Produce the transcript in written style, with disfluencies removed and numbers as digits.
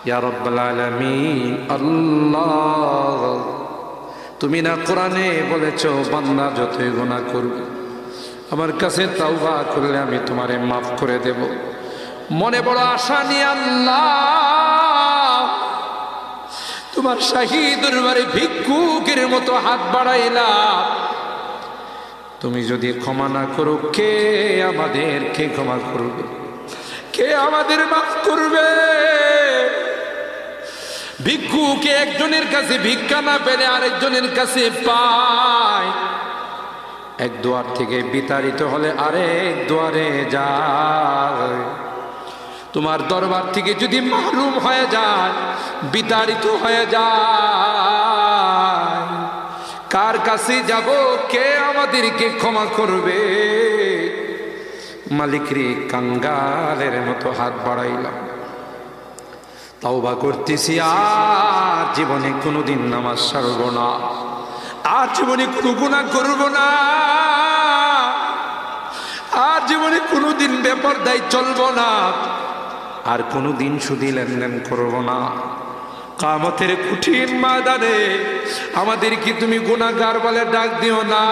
ইয়া রাব্বাল আলামিন। আল্লাহ, তুমি না কোরআনে বলেছো বান্দা যতই গুনাহ করবে আমার কাছে তাওবা করলে আমি তোমারে মাফ করে দেব। মনে বড় আশা নিয়ে আল্লাহ তোমার শাহী দরবারে ভিক্ষুকের মতো হাত বাড়াইলাম। তুমি যদি ক্ষমা না করো, কে আমাদেরকে ক্ষমা করবে? কে আমাদের মাফ করবে? ভিক্ষুকে একজনের কাছে ভিক্ষা না পেলে আরেকজনের কাছে পায়। এক দুয়ার থেকে বিতাড়িত হলে আরেক দুয়ারে যায়। তোমার দরবার থেকে যদি মাহরুম হয়ে যায়, বিতাড়িত হয়ে যায়, কার কাছে যাব? কে আমাদেরকে ক্ষমা করবে? মালিক রে, কাঙ্গালের মতো হাত বাড়াইলাম, তাওবা করতেছি, আর জীবনে কোনোদিন নামাজ ছাড়ব না, আর জীবনে কোনো গুনাহ করব না, আর জীবনে কোনোদিন বেপরদায় চলব না, আর কোনোদিন সুদী লেনদেন করব না। কিয়ামতের কঠিন ময়দানে আমাদেরকে তুমি গুনাহগার বলে ডাক দিও না।